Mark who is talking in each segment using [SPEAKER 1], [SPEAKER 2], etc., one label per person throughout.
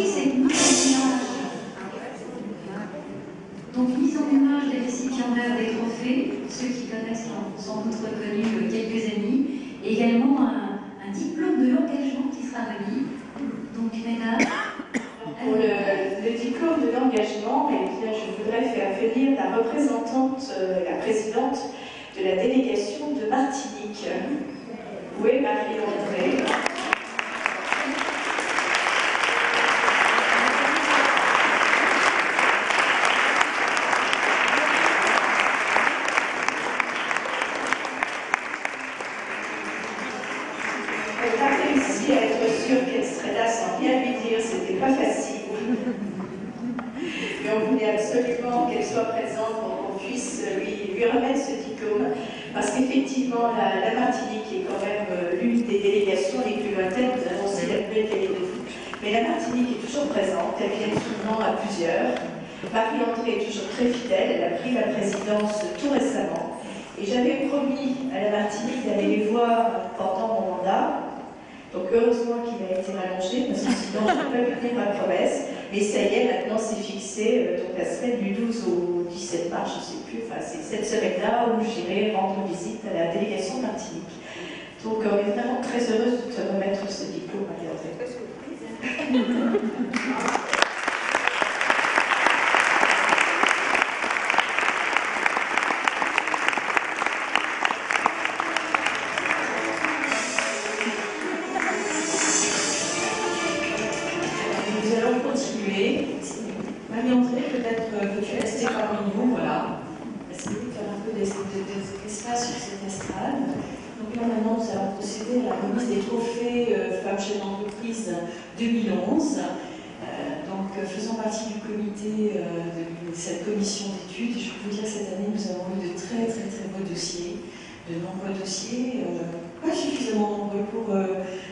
[SPEAKER 1] thématique, c'est mise en image. Donc, mise en image des récipiendaires des trophées, ceux qui connaissent ont sans doute reconnu quelques amis, et également un diplôme de l'engagement qui sera remis. Donc, mesdames.
[SPEAKER 2] Pour le diplôme de l'engagement, eh bien, je voudrais faire venir la représentante, la présidente de la délégation de Martinique. Où est Marie-André? Elle n'a pas réussi à être sûre qu'elle serait là sans rien lui dire, c'était pas facile. Mais on voulait absolument qu'elle soit présente pour qu'on puisse lui remettre ce diplôme. Parce qu'effectivement, la Martinique est quand même l'une des délégations les plus lointaines. Nous avons aussi la Nouvelle-Calédonie. Mais la Martinique est toujours présente, elle vient souvent à plusieurs. Marie-André est toujours très fidèle, elle a pris la présidence tout récemment. Et j'avais promis à la Martinique d'aller les voir pendant mon mandat. Donc heureusement qu'il a été rallongé, parce que sinon je ne peux pas lui tenir ma promesse. Mais ça y est, maintenant c'est fixé, donc la semaine du 12 au 17 mars, je ne sais plus, enfin c'est cette semaine-là où j'irai rendre visite à la délégation Martinique. Donc on est vraiment très heureuse de te remettre ce diplôme, Marie-André.
[SPEAKER 3] Marie-André, peut-être peux-tu rester parmi nous, voilà. Essayer de faire un peu d'espace sur cette estrade. Donc là, maintenant, nous allons procéder à la remise des trophées Femmes Chefs d'entreprise 2011. Donc, faisant partie du comité de cette commission d'études, je peux vous dire que cette année, nous avons eu de très beaux dossiers, de nombreux dossiers, pas suffisamment nombreux pour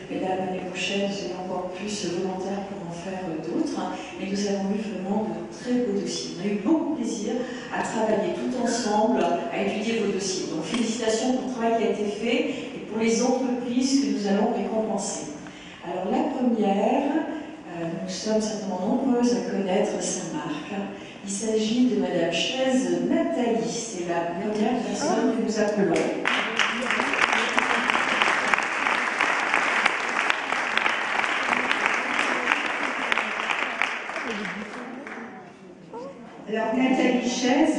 [SPEAKER 3] mesdames l'année prochaine, vous serez encore plus volontaires pour en faire d'autres, mais nous avons eu vraiment de très beaux dossiers. On a eu beaucoup de plaisir à travailler tout ensemble, à étudier vos dossiers. Donc félicitations pour le travail qui a été fait et pour les entreprises que nous allons récompenser. Alors la première, nous sommes certainement nombreuses à connaître sa marque. Il s'agit de Madame Chaise Nathalie, c'est la première personne que nous appelons.
[SPEAKER 2] Alors Nathalie Chaise,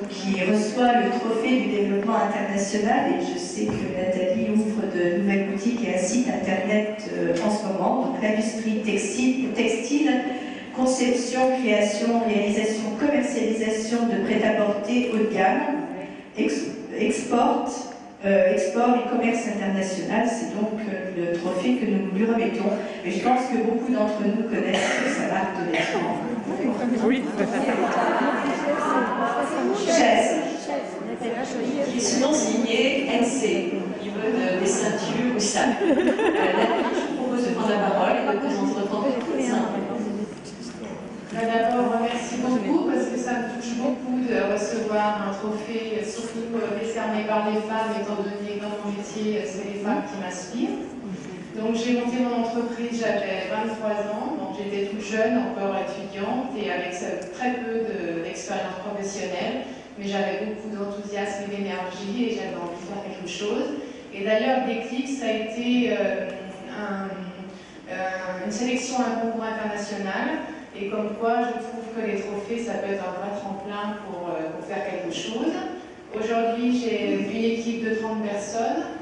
[SPEAKER 2] qui reçoit le trophée du développement international, et je sais que Nathalie ouvre de nouvelles boutiques et un site internet en ce moment, donc l'industrie textile, conception, création, réalisation, commercialisation de prêt-à-porter haut de gamme, export et commerce international, c'est donc le trophée que nous lui remettons. Et je pense que beaucoup d'entre nous connaissent sa marque de vêtements.
[SPEAKER 4] Oui.
[SPEAKER 2] Chaise, qui est sinon signé NC, qui veut des ceintures ou ça. Je vous propose de prendre la parole et de présenter votre entreprise.
[SPEAKER 5] D'abord, merci beaucoup parce que ça me touche beaucoup de recevoir un trophée, surtout décerné par les femmes, étant donné que dans mon métier, c'est les femmes qui m'inspirent. Donc j'ai monté mon entreprise, j'avais 23 ans, donc j'étais toute jeune, encore étudiante et avec très peu d'expérience professionnelle, mais j'avais beaucoup d'enthousiasme et d'énergie et j'avais envie de faire quelque chose. Et d'ailleurs, le déclic, ça a été une sélection à un concours international. Et comme quoi, je trouve que les trophées, ça peut être un vrai tremplin pour faire quelque chose. Aujourd'hui, j'ai une équipe de 30 personnes.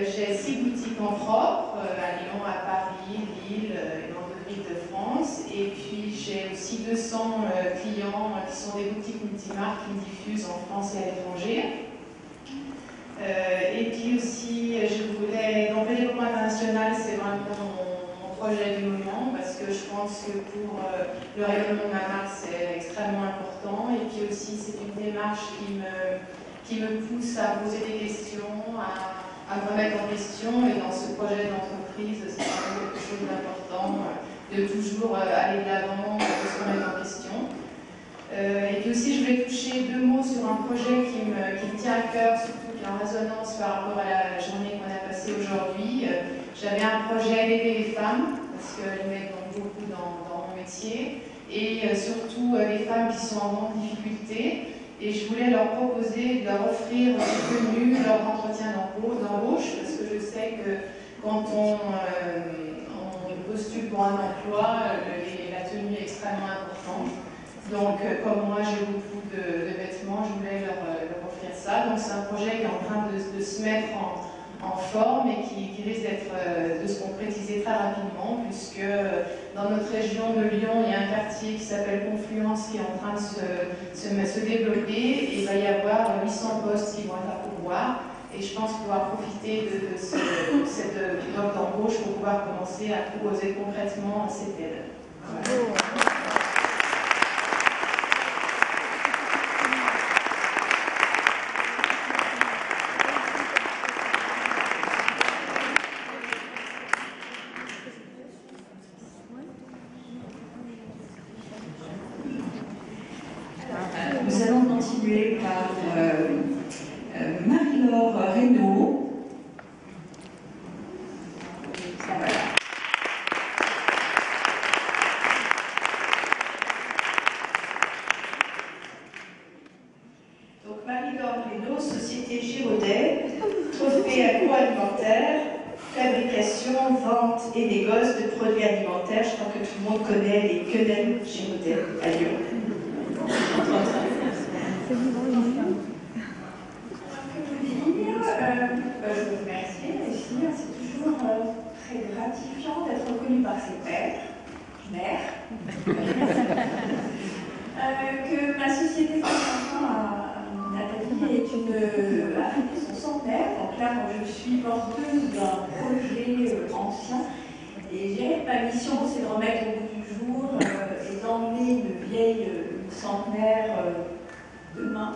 [SPEAKER 5] J'ai 6 boutiques en propre, à Lyon, à Paris, Lille et dans d'autres villes de France. Et puis, j'ai aussi 200 clients qui sont des boutiques multimarques qui me diffusent en France et à l'étranger. Et puis aussi, je voulais, donc le développement international, c'est vraiment mon projet du moment, parce que je pense que pour le rayonnement de ma marque, c'est extrêmement important. Et puis aussi, c'est une démarche qui me pousse à poser des questions, à me remettre en question. Et dans ce projet d'entreprise, c'est vraiment quelque chose d'important, de toujours aller de l'avant, de se remettre en question. Et puis aussi, je vais toucher 2 mots sur un projet qui me tient à cœur, surtout qui est en résonance par rapport à la journée qu'on a passée aujourd'hui. J'avais un projet d'aider les femmes parce qu'elles m'aident donc beaucoup dans mon métier, et surtout les femmes qui sont en grande difficulté. Et je voulais leur proposer de leur offrir une tenue lors d'entretien d'embauche, parce que je sais que quand on postule pour un emploi, la tenue est extrêmement importante. Donc, comme moi j'ai beaucoup de vêtements, je voulais leur offrir ça. Donc, c'est un projet qui est en train de se mettre en forme et qui risque de se concrétiser très rapidement, puisque dans notre région de Lyon, il y a un quartier qui s'appelle Confluence qui est en train de se développer, et il va y avoir 800 postes qui vont être à pourvoir. Et je pense pouvoir profiter de cette offre d'embauche pour pouvoir commencer à proposer concrètement cette aide. Voilà.
[SPEAKER 2] Nous allons continuer par Marie-Laure Reynaud. Voilà. Donc Marie-Laure Reynaud, Société Giraudet, trophée agroalimentaire, fabrication, vente et négoce de produits alimentaires. Je crois que tout le monde connaît les quenelles Giraudet à Lyon.
[SPEAKER 4] Je vous remercie, Lucie. C'est toujours très gratifiant d'être reconnue par ses pairs, mères, que ma société Nathalie a fêté son centenaire. Donc là, moi, je suis porteuse d'un projet ancien. Et ma mission, c'est de remettre au goût du jour et d'emmener une vieille centenaire demain.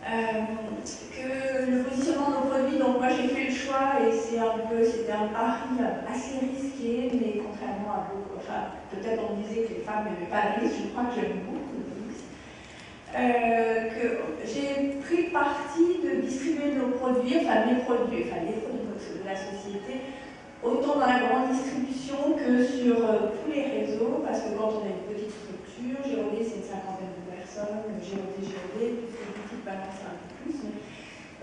[SPEAKER 4] Que le positionnement de nos produits, donc moi j'ai fait le choix et c'était un pari assez risqué, mais contrairement à beaucoup, enfin peut-être on disait que les femmes n'aimaient pas le risque, je crois que j'aime beaucoup le risque. Que j'ai pris le parti de distribuer nos produits, enfin les produits de la société, autant dans la grande distribution que sur tous les réseaux, parce que quand on a une petite structure, Giraudet c'est une 50aine de personnes, Giraudet, balancer un peu plus.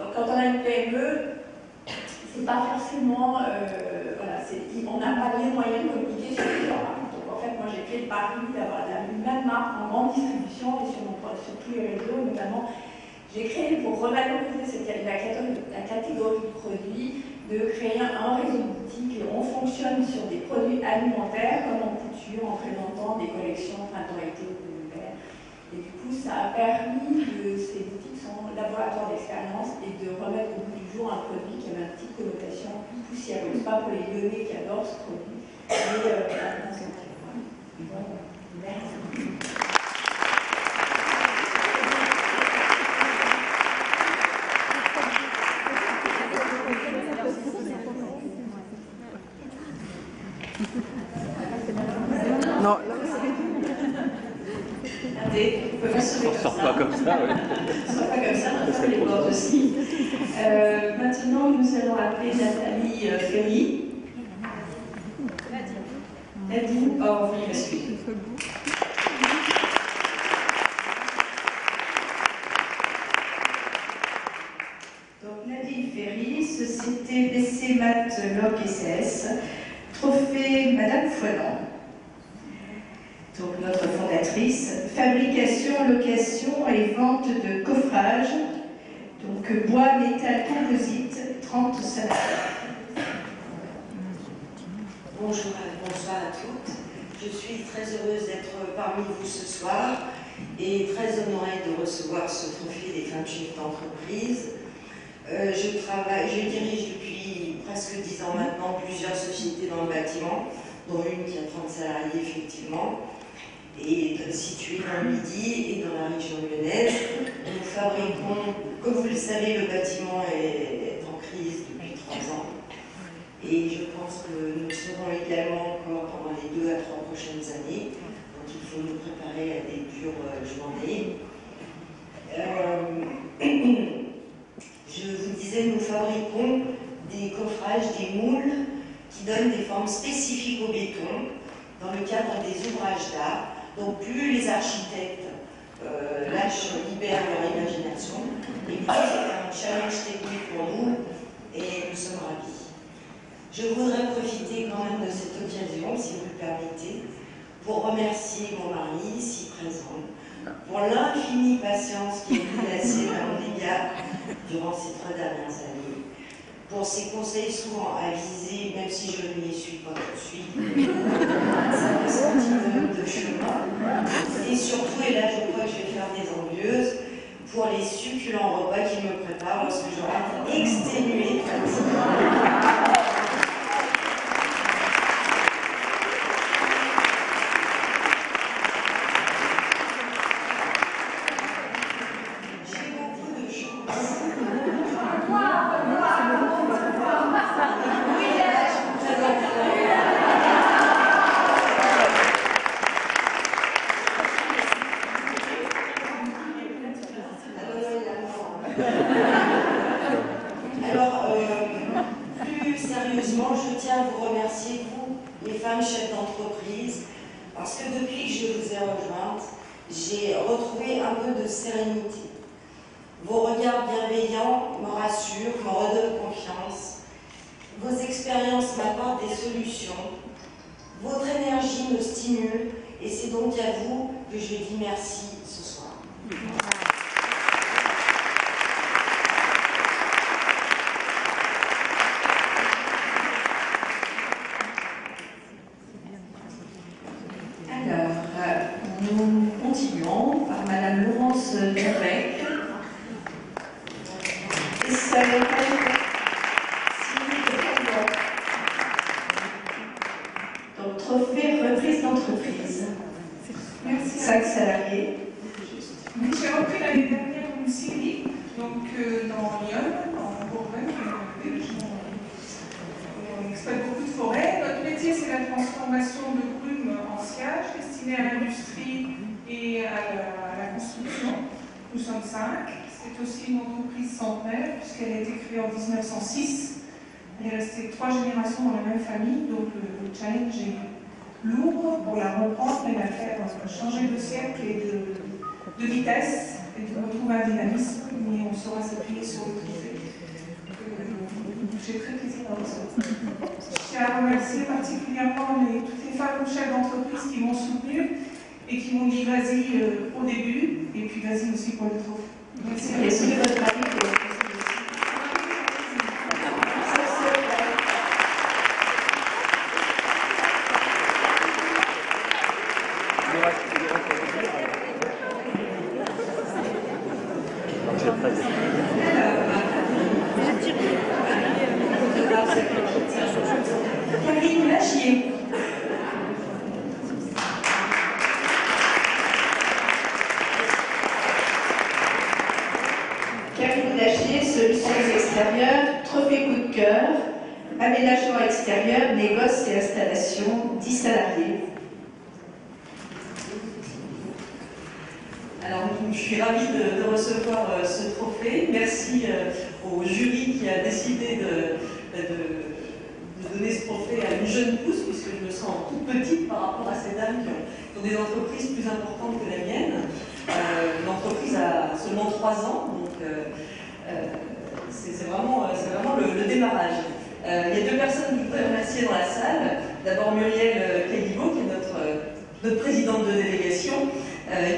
[SPEAKER 4] Donc quand on a une PME, c'est pas forcément, on n'a pas les moyens de communiquer sur les marques. Donc en fait, moi j'ai fait le pari d'avoir la même marque en grande distribution et sur tous les réseaux, notamment. J'ai créé pour revaloriser la catégorie de produits, de créer un réseau de boutiques et on fonctionne sur des produits alimentaires comme en couture, en présentant des collections printemps-été ou l'hiver. Et du coup, ça a permis ces boutiques sont laboratoires d'expérience et de remettre au bout du jour un produit qui avait une petite connotation poussiéreuse, pas pour les lyonnais qui adorent ce produit, mais la santé. Bon, merci.
[SPEAKER 6] Non.
[SPEAKER 2] On ne sort pas comme ça, oui. On ne sort pas comme ça, on fait les portes aussi. Maintenant, nous allons appeler Nathalie Ferry. Nadine, oh oui, excusez. Donc Nadine Ferry, société BC Mat Loc SAS, trophée Madame Foinan. Donc notre fondatrice, fabrication, location et vente de coffrage, donc bois, métal, composite, 30 salariés.
[SPEAKER 7] Bonjour, bonsoir à toutes. Je suis très heureuse d'être parmi vous ce soir et très honorée de recevoir ce trophée des femmes chefs d'entreprise. Je dirige depuis presque 10 ans maintenant plusieurs sociétés dans le bâtiment, dont une qui a 30 salariés effectivement, et située dans le Midi et dans la région lyonnaise. Nous fabriquons, comme vous le savez, le bâtiment est en crise depuis 3 ans. Et je pense que nous le serons également encore pendant les 2 à 3 prochaines années. Donc il faut nous préparer à des dures journées. Je vous disais, nous fabriquons des coffrages, des moules qui donne des formes spécifiques au béton dans le cadre des ouvrages d'art. Donc plus les architectes libèrent leur imagination, et plus c'est un challenge technique pour nous, et nous sommes ravis. Je voudrais profiter quand même de cette occasion, si vous le permettez, pour remercier mon mari, ici présent, pour l'infinie patience qu'il a eu la sienne à mon égard durant ces 3 dernières années, pour ses conseils souvent avisés, même si je ne les suis pas tout de suite, ça me sentit de chemin, et surtout, et là je crois que je vais faire des envieuses, pour les succulents repas qu'il me prépare lorsque j'aurai exténué pratiquement. Alors, plus sérieusement, je tiens à vous remercier, vous, les femmes chefs d'entreprise, parce que depuis que je vous ai rejointes, j'ai retrouvé un peu de sérénité. Vos regards bienveillants me rassurent, me redonnent confiance. Vos expériences m'apportent des solutions. Votre énergie me stimule, et c'est donc à vous que je dis merci ce soir.
[SPEAKER 2] Nous continuons par Madame Laurence Derbec. Et ça signé donc trophée reprise d'entreprise.
[SPEAKER 8] Merci.
[SPEAKER 2] 5 salariés.
[SPEAKER 8] Oui, j'ai repris l'année dernière une série, donc dans Lyon, en Bourgogne, des régions où on exploite beaucoup de forêts. Notre métier, c'est la transformation de grumes en sciage, destinée à l'industrie et à la construction. Nous sommes 5. C'est aussi une entreprise centenaire, puisqu'elle a été créée en 1906. Elle est restée 3 générations dans la même famille, donc le challenge est lourd pour la reprendre et la faire changer de siècle et de vitesse et de retrouver un dynamisme, mais on saura s'appuyer sur le trophée. J'ai très plaisir à recevoir. Je tiens à remercier particulièrement toutes les femmes chefs d'entreprise qui m'ont soutenue et qui m'ont dit vas-y au début et puis vas-y aussi pour le trophée. Merci à
[SPEAKER 2] Merci de votre avis pour la
[SPEAKER 3] Karine Lachier.
[SPEAKER 2] Karine Lachier, solutions extérieures, trophée coup de cœur, aménagement extérieur, négoce et installation, 10 salariés.
[SPEAKER 9] Alors, je suis ravie de recevoir ce trophée. Merci au jury qui a décidé de donner ce trophée à une jeune pousse, puisque je me sens toute petite par rapport à ces dames qui ont des entreprises plus importantes que la mienne. L'entreprise a seulement 3 ans, donc c'est vraiment le démarrage. Il y a 2 personnes que je voudrais remercier dans la salle. D'abord Muriel Calibo, qui est notre présidente de délégation,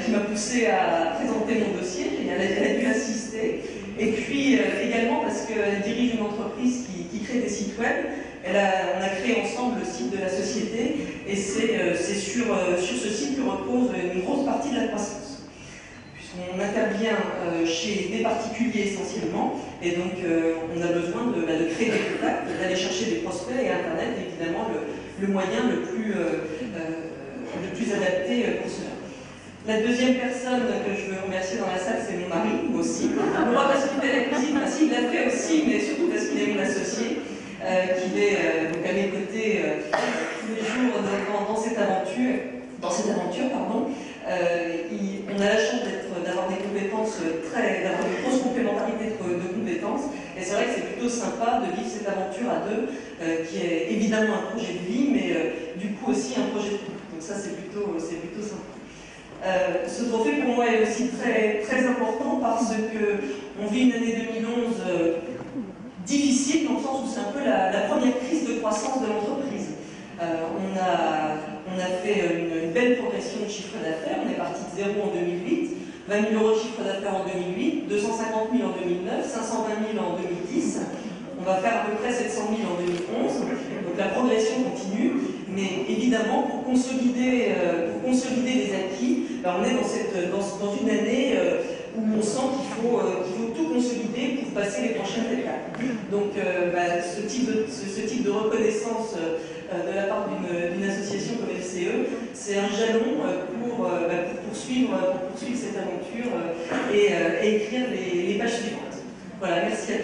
[SPEAKER 9] qui m'a poussée à présenter mon dossier. Elle a dû assister. Et puis également parce qu'elle dirige une entreprise qui crée des sites web. On a créé ensemble le site de la société, et c'est sur ce site que repose une grosse partie de la croissance. Puisqu'on intervient chez des particuliers essentiellement, et donc on a besoin de créer des contacts, d'aller chercher des prospects, et Internet est évidemment le moyen le plus adapté pour cela. La deuxième personne que je veux remercier dans la salle, c'est mon mari, moi aussi. Non pas parce qu'il fait la cuisine, parce qu'il l'a fait aussi, mais surtout parce qu'il est mon associé, qui est donc à mes côtés tous les jours dans cette aventure. On a la chance d'avoir des compétences d'avoir une grosse complémentarité de compétences, et c'est vrai que c'est plutôt sympa de vivre cette aventure à deux, qui est évidemment un projet de vie, mais du coup aussi un projet de couple. Donc ça, c'est plutôt sympa. Ce trophée pour moi est aussi très, très important parce qu'on vit une année 2011 difficile, dans le sens où c'est un peu la première crise de croissance de l'entreprise. On a fait une belle progression de chiffre d'affaires. On est parti de 0 en 2008, 20 000 euros de chiffre d'affaires en 2008, 250 000 en 2009, 520 000 en 2010. On va faire à peu près 700 000 en 2011. Donc la progression continue, mais évidemment, pour consolider les acquis, on est dans une année où on sent qu'il faut tout consolider pour passer les prochaines étapes. Donc ce type de reconnaissance de la part d'une association comme FCE, c'est un jalon pour poursuivre cette aventure et écrire les pages suivantes. Voilà, merci à tous.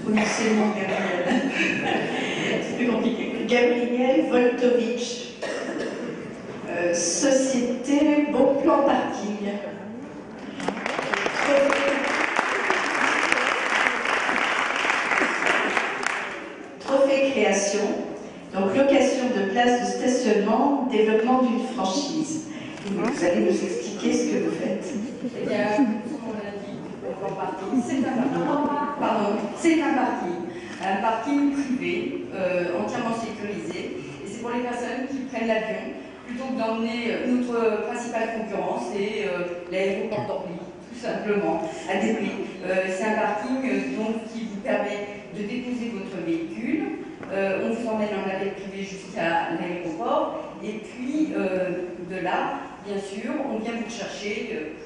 [SPEAKER 2] Prononcer mon Gabriel. C'est plus compliqué. Gabriel Voltovitch. Société Bon Plan Parking. Trophée création. Donc location de places de stationnement, développement d'une franchise. Vous allez nous expliquer ce que vous faites.
[SPEAKER 10] Eh bien, comme on l'a dit, le plan parking, c'est un parking privé, entièrement sécurisé. Et c'est pour les personnes qui prennent l'avion, plutôt que d'emmener notre principale concurrence, c'est l'aéroport d'Orly, tout simplement, à des prix. C'est un parking donc, qui vous permet de déposer votre véhicule. On vous emmène en navette privée jusqu'à l'aéroport. Et puis, de là, bien sûr, on vient vous chercher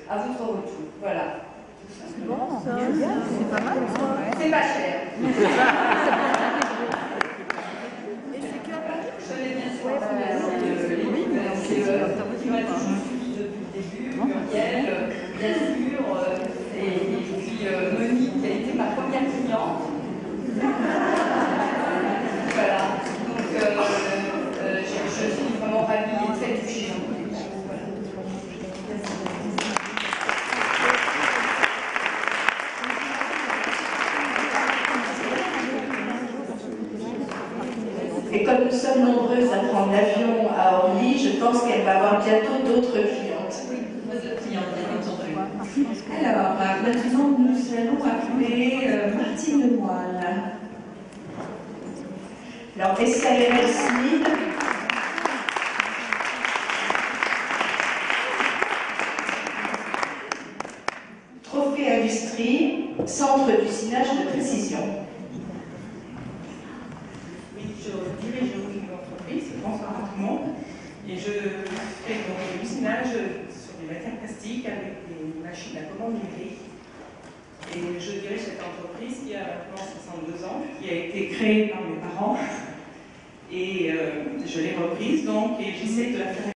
[SPEAKER 10] à votre retour. Voilà.
[SPEAKER 6] C'est bon, ça. C'est pas mal, ça.
[SPEAKER 10] C'est pas cher.
[SPEAKER 6] Et c'est que à Paris?
[SPEAKER 10] Je l'ai bien sûr. Qui m'a toujours suivi depuis le début, Muriel, bien sûr, et puis Monique, qui a été ma première cliente. Voilà. Donc, je suis vraiment ravie et très touchée.
[SPEAKER 2] Et comme nous sommes nombreuses à prendre l'avion à Orly, je pense qu'elle va avoir bientôt d'autres clientes.
[SPEAKER 10] Oui, d'autres clientes, bien entendu.
[SPEAKER 4] Alors, maintenant, nous allons appeler Martine Lemoine.
[SPEAKER 2] Alors, SARL Smith. Trophée Industrie, centre d'usinage de précision.
[SPEAKER 11] Oui, je dirige une entreprise, bonsoir à tout le monde, et je fais donc l'usinage sur des matières plastiques avec des machines à commande numérique. Et je dirige cette entreprise qui a maintenant 62 ans, qui a été créée par mes parents, et je l'ai reprise donc, et j'essaie de la faire